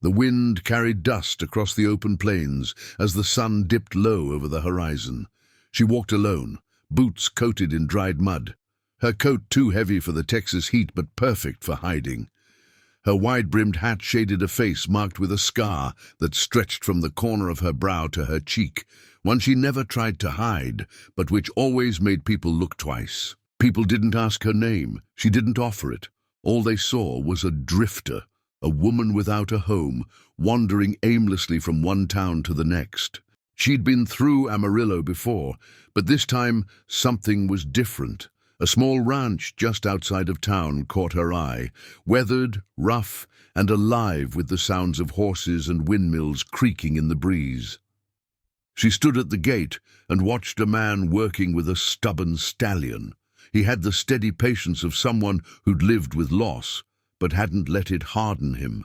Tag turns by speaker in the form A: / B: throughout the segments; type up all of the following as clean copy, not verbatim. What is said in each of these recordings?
A: The wind carried dust across the open plains as the sun dipped low over the horizon. She walked alone, boots coated in dried mud. Her coat too heavy for the Texas heat but perfect for hiding. Her wide-brimmed hat shaded a face marked with a scar that stretched from the corner of her brow to her cheek, one she never tried to hide, but which always made people look twice. People didn't ask her name. She didn't offer it. All they saw was a drifter, a woman without a home, wandering aimlessly from one town to the next. She'd been through Amarillo before, but this time something was different. A small ranch just outside of town caught her eye, weathered, rough, and alive with the sounds of horses and windmills creaking in the breeze. She stood at the gate and watched a man working with a stubborn stallion. He had the steady patience of someone who'd lived with loss, but hadn't let it harden him.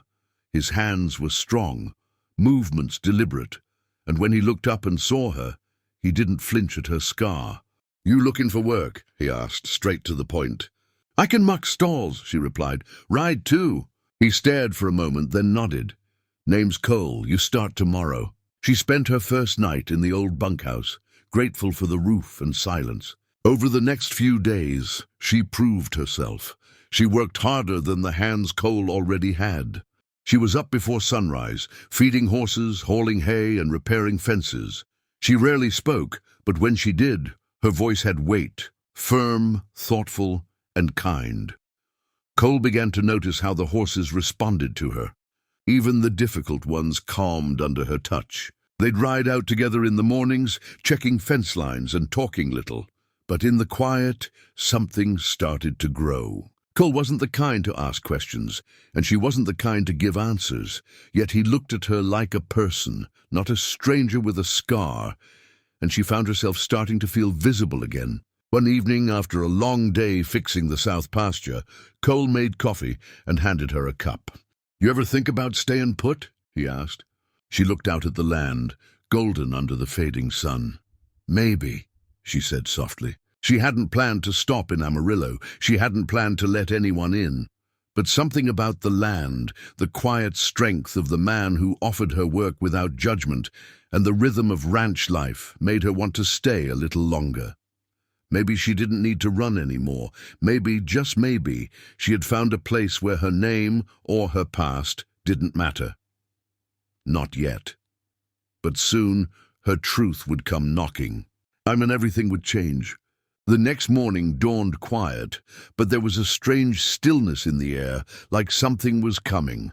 A: His hands were strong, movements deliberate, and when he looked up and saw her, he didn't flinch at her scar. "You looking for work?" he asked, straight to the point. "I can muck stalls," she replied. "Ride too." He stared for a moment, then nodded. "Name's Cole. You start tomorrow." She spent her first night in the old bunkhouse, grateful for the roof and silence. Over the next few days, she proved herself. She worked harder than the hands Cole already had. She was up before sunrise, feeding horses, hauling hay, and repairing fences. She rarely spoke, but when she did, her voice had weight, firm, thoughtful, and kind. Cole began to notice how the horses responded to her. Even the difficult ones calmed under her touch. They'd ride out together in the mornings, checking fence lines and talking little. But in the quiet, something started to grow. Cole wasn't the kind to ask questions, and she wasn't the kind to give answers. Yet he looked at her like a person, not a stranger with a scar, and she found herself starting to feel visible again. One evening, after a long day fixing the south pasture, Cole made coffee and handed her a cup. "You ever think about staying put?" he asked. She looked out at the land, golden under the fading sun. "Maybe," she said softly. She hadn't planned to stop in Amarillo. She hadn't planned to let anyone in. But something about the land, the quiet strength of the man who offered her work without judgment, and the rhythm of ranch life made her want to stay a little longer. Maybe she didn't need to run anymore. Maybe, just maybe, she had found a place where her name or her past didn't matter. Not yet. But soon, her truth would come knocking. Everything would change. The next morning dawned quiet, but there was a strange stillness in the air, like something was coming.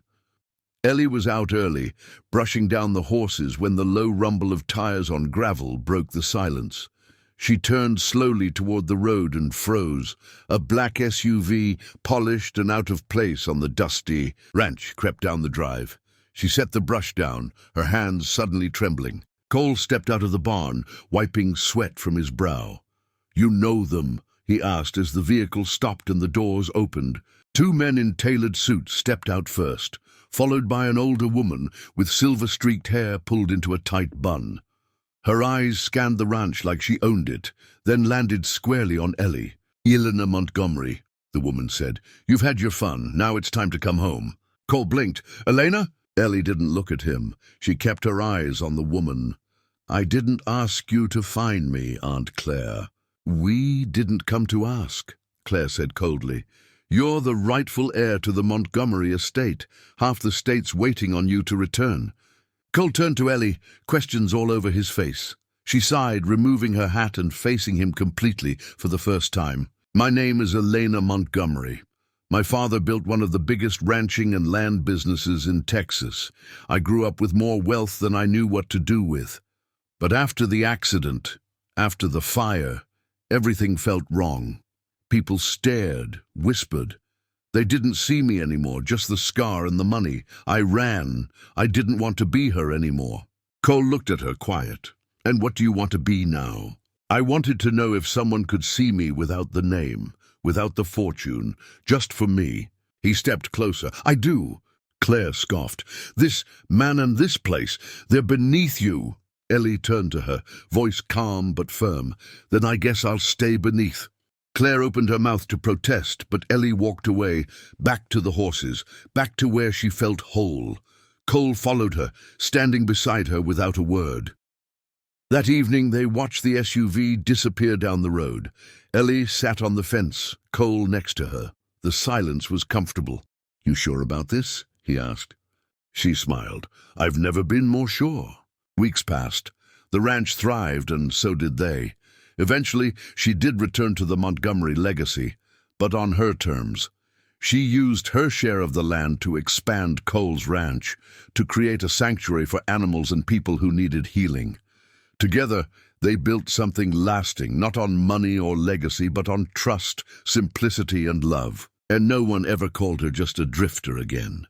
A: Ellie was out early, brushing down the horses when the low rumble of tires on gravel broke the silence. She turned slowly toward the road and froze. A black SUV, polished and out of place on the dusty ranch, crept down the drive. She set the brush down, her hands suddenly trembling. Cole stepped out of the barn, wiping sweat from his brow. "You know them?" he asked as the vehicle stopped and the doors opened. Two men in tailored suits stepped out first, followed by an older woman with silver-streaked hair pulled into a tight bun. Her eyes scanned the ranch like she owned it, then landed squarely on Ellie. "Elena Montgomery," the woman said. "You've had your fun. Now it's time to come home." Cole blinked. "Elena?" Ellie didn't look at him. She kept her eyes on the woman. "I didn't ask you to find me, Aunt Claire." "We didn't come to ask," Claire said coldly. "You're the rightful heir to the Montgomery estate. Half the state's waiting on you to return." Cole turned to Ellie, questions all over his face. She sighed, removing her hat and facing him completely for the first time. "My name is Elena Montgomery. My father built one of the biggest ranching and land businesses in Texas. I grew up with more wealth than I knew what to do with. But after the accident, after the fire, everything felt wrong. People stared, whispered. They didn't see me anymore, just the scar and the money. I ran. I didn't want to be her anymore." Cole looked at her, quiet. "And what do you want to be now?" "I wanted to know if someone could see me without the name, without the fortune, just for me." He stepped closer. "I do." Claire scoffed. "This man and this place, they're beneath you." Ellie turned to her, voice calm but firm. "Then I guess I'll stay beneath." Claire opened her mouth to protest, but Ellie walked away, back to the horses, back to where she felt whole. Cole followed her, standing beside her without a word. That evening they watched the SUV disappear down the road. Ellie sat on the fence, Cole next to her. The silence was comfortable. "You sure about this?" he asked. She smiled. "I've never been more sure." Weeks passed. The ranch thrived, and so did they. Eventually, she did return to the Montgomery legacy, but on her terms. She used her share of the land to expand Cole's ranch, to create a sanctuary for animals and people who needed healing. Together, they built something lasting, not on money or legacy, but on trust, simplicity, and love. And no one ever called her just a drifter again.